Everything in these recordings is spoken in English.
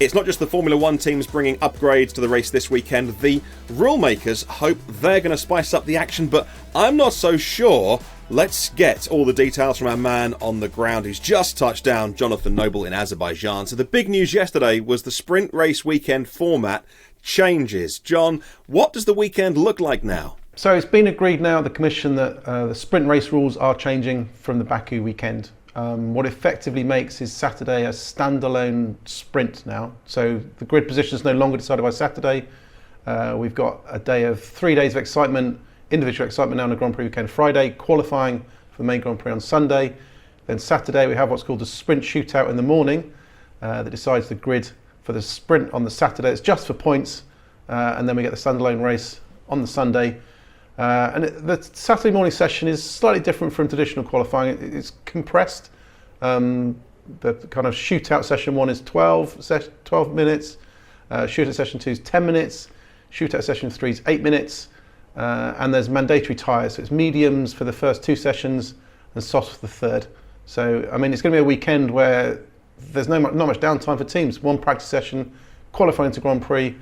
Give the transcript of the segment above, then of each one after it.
It's not just the Formula One teams bringing upgrades to the race this weekend. The rule makers hope they're going to spice up the action, but I'm not so sure. Let's get all the details from our man on the ground who's just touched down, Jon Noble in Azerbaijan. So the big news yesterday was the sprint race weekend format changes. John, what does the weekend look like now? So it's been agreed now, the Commission, that the sprint race rules are changing from the Baku weekend. What it effectively makes is Saturday a standalone sprint now. So the grid position is no longer decided by Saturday. We've got a day of 3 days of excitement, individual excitement now on the Grand Prix weekend. Friday, qualifying for the main Grand Prix on Sunday. Then Saturday we have what's called the sprint shootout in the morning that decides the grid for the sprint on the Saturday. It's just for points, and then we get the standalone race on the Sunday. The Saturday morning session is slightly different from traditional qualifying. It's compressed. The kind of shootout session 1 is 12 minutes. Shootout session 2 is 10 minutes. Shootout session 3 is 8 minutes. And there's mandatory tyres. So it's mediums for the first 2 sessions and softs for the third. So, I mean, it's going to be a weekend where there's not much downtime for teams. 1 practice session, qualifying to Grand Prix,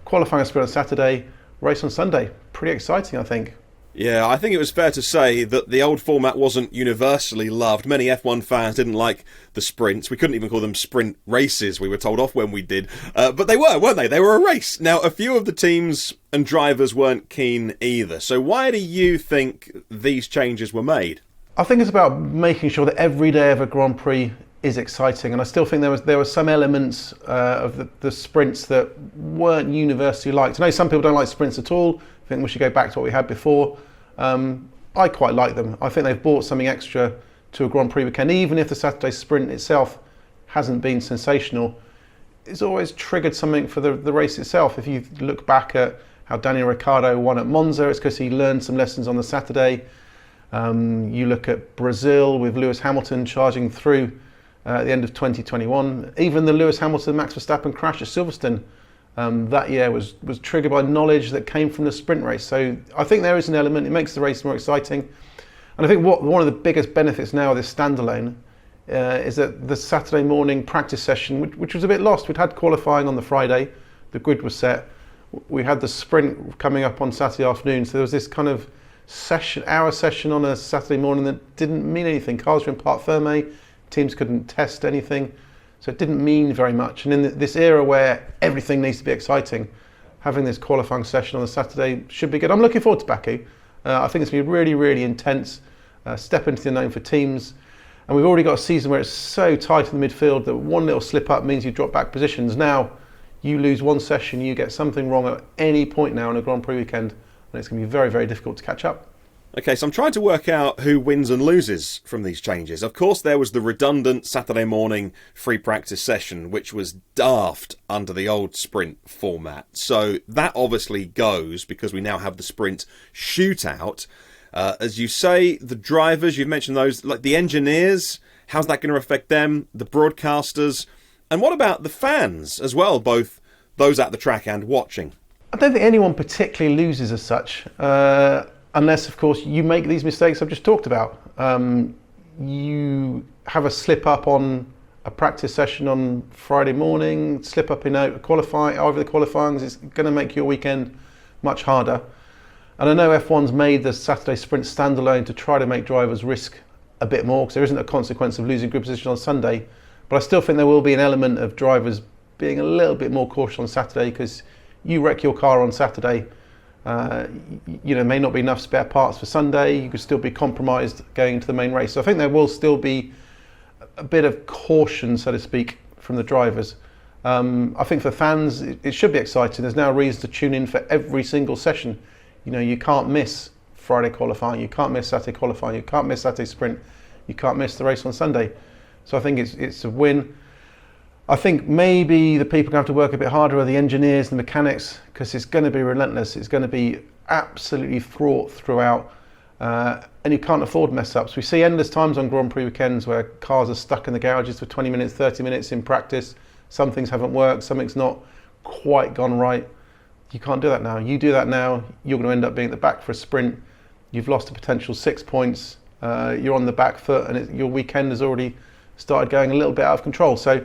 qualifying a sprint on Saturday, race on Sunday. Pretty exciting, I think. Yeah, I think it was fair to say that the old format wasn't universally loved. Many F1 fans didn't like the sprints. We couldn't even call them sprint races, we were told off when we did. But they were, weren't they? They were a race. Now, a few of the teams and drivers weren't keen either. So why do you think these changes were made? I think it's about making sure that every day of a Grand Prix is exciting, and I still think there were some elements of the sprints that weren't universally liked. I know some people don't like sprints at all. I think we should go back to what we had before. I quite like them. I think they've brought something extra to a Grand Prix weekend, even if the Saturday sprint itself hasn't been sensational. It's always triggered something for the race itself. If you look back at how Daniel Ricciardo won at Monza, it's because he learned some lessons on the Saturday. You look at Brazil with Lewis Hamilton charging through at the end of 2021. Even the Lewis Hamilton-Max Verstappen crash at Silverstone that year was triggered by knowledge that came from the sprint race. So I think there is an element, it makes the race more exciting. And I think one of the biggest benefits now of this standalone is that the Saturday morning practice session, which was a bit lost. We'd had qualifying on the Friday, the grid was set. We had the sprint coming up on Saturday afternoon, so there was this kind of hour session on a Saturday morning that didn't mean anything. Cars were in parc fermé, teams couldn't test anything, so it didn't mean very much. And in this era where everything needs to be exciting, having this qualifying session on the Saturday should be good. I'm looking forward to Baku. I think it's going to be really, really intense, step into the unknown for teams. And we've already got a season where it's so tight in the midfield that one little slip up means you drop back positions. Now, you lose one session, you get something wrong at any point now on a Grand Prix weekend, and it's going to be very, very difficult to catch up. Okay, so I'm trying to work out who wins and loses from these changes. Of course, there was the redundant Saturday morning free practice session, which was daft under the old sprint format. So that obviously goes because we now have the sprint shootout. As you say, the drivers, you've mentioned those, like the engineers, how's that going to affect them? The broadcasters? And what about the fans as well, both those at the track and watching? I don't think anyone particularly loses as such. Unless, of course, you make these mistakes I've just talked about. You have a slip up on a practice session on Friday morning, slip up in a qualifying, over the qualifying, it's going to make your weekend much harder. And I know F1's made the Saturday sprint standalone to try to make drivers risk a bit more, because there isn't a consequence of losing grid position on Sunday. But I still think there will be an element of drivers being a little bit more cautious on Saturday, because you wreck your car on Saturday, may not be enough spare parts for Sunday. You could still be compromised going into the main race. So I think there will still be a bit of caution, so to speak, from the drivers. I think for fans, it should be exciting. There's now a reason to tune in for every single session. You can't miss Friday qualifying, you can't miss Saturday qualifying, you can't miss Saturday sprint, you can't miss the race on Sunday. So I think it's a win. I think maybe the people who have to work a bit harder are the engineers, the mechanics, because it's going to be relentless. It's going to be absolutely fraught throughout, and you can't afford mess ups. We see endless times on Grand Prix weekends where cars are stuck in the garages for 20 minutes, 30 minutes in practice. Some things haven't worked, something's not quite gone right. You can't do that now. You do that now, you're going to end up being at the back for a sprint. You've lost a potential 6 points. You're on the back foot, and your weekend has already started going a little bit out of control. So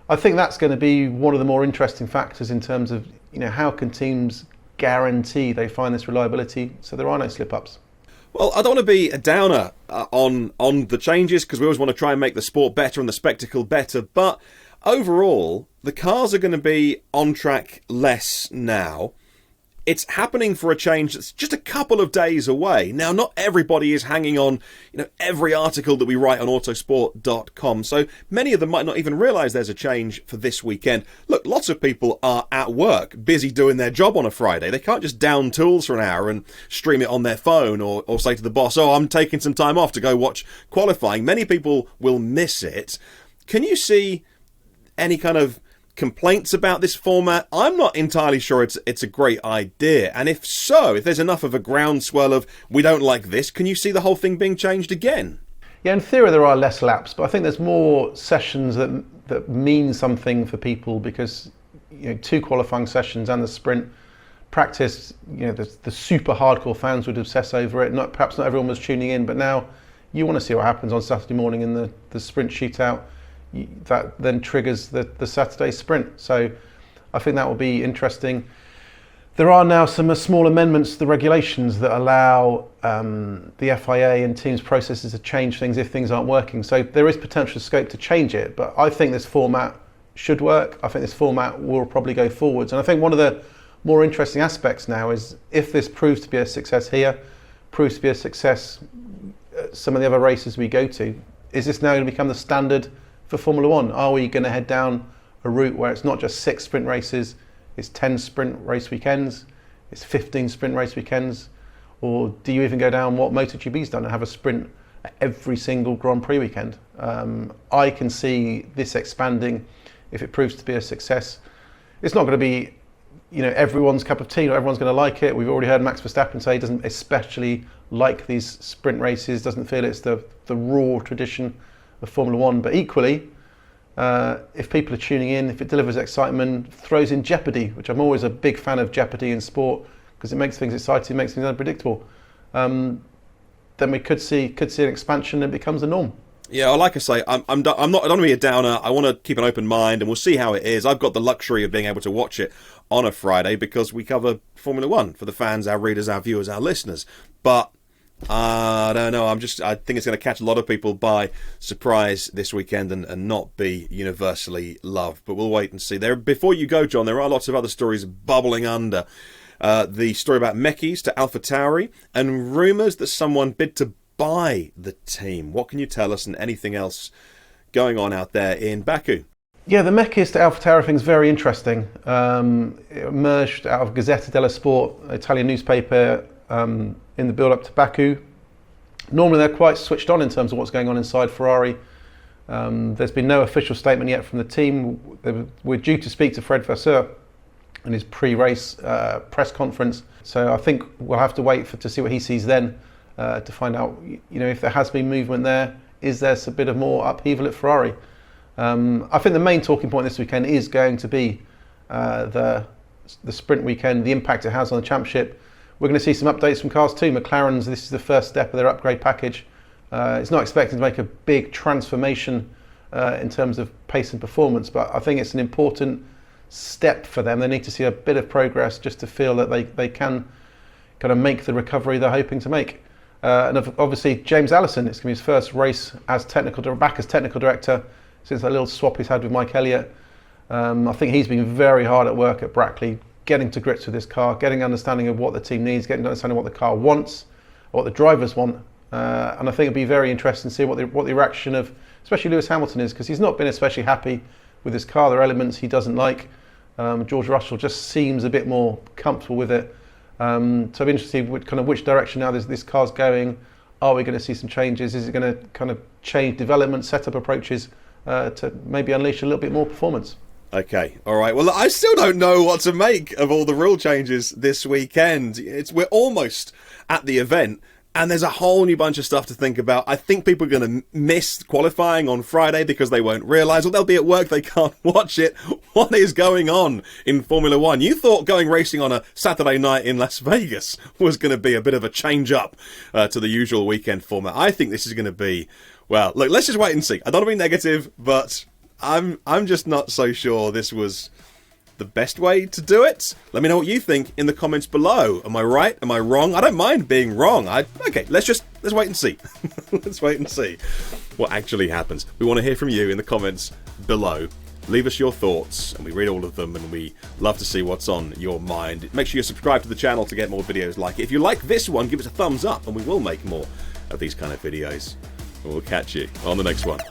I think that's going to be one of the more interesting factors in terms of, how can teams guarantee they find this reliability so there are no slip-ups. Well, I don't want to be a downer on the changes, because we always want to try and make the sport better and the spectacle better, but overall, the cars are going to be on track less now. It's happening for a change that's just a couple of days away. Now, not everybody is hanging on, every article that we write on autosport.com. So many of them might not even realise there's a change for this weekend. Look, lots of people are at work, busy doing their job on a Friday. They can't just down tools for an hour and stream it on their phone or say to the boss, oh, I'm taking some time off to go watch qualifying. Many people will miss it. Can you see any kind of complaints about this format? I'm not entirely sure it's a great idea. And if so, if there's enough of a groundswell of we don't like this, can you see the whole thing being changed again? Yeah, in theory there are less laps, but I think there's more sessions that mean something for people, because 2 qualifying sessions and the sprint practice, the super hardcore fans would obsess over it. Perhaps not everyone was tuning in, but now you want to see what happens on Saturday morning in the sprint shootout. That then triggers the Saturday sprint. So I think that will be interesting. There are now some small amendments to the regulations that allow the FIA and teams' processes to change things if things aren't working. So there is potential scope to change it, but I think this format should work. I think this format will probably go forwards. And I think one of the more interesting aspects now is, if this proves to be a success here, proves to be a success at some of the other races we go to, is this now going to become the standard for Formula One? Are we going to head down a route where it's not just 6 sprint races, it's 10 sprint race weekends, it's 15 sprint race weekends? Or do you even go down what MotoGP's done and have a sprint at every single Grand Prix weekend? I can see this expanding if it proves to be a success. It's not going to be everyone's cup of tea, not everyone's going to like it. We've already heard Max Verstappen say he doesn't especially like these sprint races, doesn't feel it's the raw tradition of Formula One, but equally, if people are tuning in, if it delivers excitement, throws in jeopardy, which I'm always a big fan of jeopardy in sport, because it makes things exciting, makes things unpredictable, then we could see an expansion and it becomes the norm. Yeah, like I say, I don't want to be a downer. I want to keep an open mind, and we'll see how it is. I've got the luxury of being able to watch it on a Friday because we cover Formula One for the fans, our readers, our viewers, our listeners. But I don't know. I think it's going to catch a lot of people by surprise this weekend and not be universally loved. But we'll wait and see. Before you go, John, there are lots of other stories bubbling under. The story about Mekis to AlphaTauri, and rumours that someone bid to buy the team. What can you tell us, and anything else going on out there in Baku? Yeah, the Mekis to AlphaTauri thing is very interesting. It emerged out of Gazzetta dello Sport, Italian newspaper, in the build-up to Baku. Normally they're quite switched on in terms of what's going on inside Ferrari. There's been no official statement yet from the team. We're due to speak to Fred Vasseur in his pre-race press conference. So I think we'll have to wait to see what he sees then to find out, if there has been movement there. Is there a bit of more upheaval at Ferrari? I think the main talking point this weekend is going to be the sprint weekend, the impact it has on the championship. We're going to see some updates from cars too. McLaren's, this is the first step of their upgrade package. It's not expected to make a big transformation in terms of pace and performance, but I think it's an important step for them. They need to see a bit of progress just to feel that they can kind of make the recovery they're hoping to make. And obviously James Allison, it's going to be his first race as technical director since that little swap he's had with Mike Elliott. I think he's been very hard at work at Brackley, getting to grips with this car, getting an understanding of what the team needs, getting an understanding of what the car wants, what the drivers want. And I think it'll be very interesting to see what the reaction of, especially Lewis Hamilton is, because he's not been especially happy with this car. There are elements he doesn't like. George Russell just seems a bit more comfortable with it. So I'm interested in which direction now this car's going. Are we going to see some changes? Is it going to kind of change development, setup approaches to maybe unleash a little bit more performance? Okay, all right. Well, I still don't know what to make of all the rule changes this weekend. We're almost at the event, and there's a whole new bunch of stuff to think about. I think people are going to miss qualifying on Friday because they won't realise, or they'll be at work, they can't watch it. What is going on in Formula One? You thought going racing on a Saturday night in Las Vegas was going to be a bit of a change up to the usual weekend format. I think this is going to be, well, look, let's just wait and see. I don't want to be negative, but I'm just not so sure this was the best way to do it. Let me know what you think in the comments below. Am I right? Am I wrong? I don't mind being wrong. Okay, let's wait and see. Let's wait and see what actually happens. We want to hear from you in the comments below. Leave us your thoughts, and we read all of them, and we love to see what's on your mind. Make sure you subscribe to the channel to get more videos like it. If you like this one, give us a thumbs up, and we will make more of these kind of videos. We'll catch you on the next one.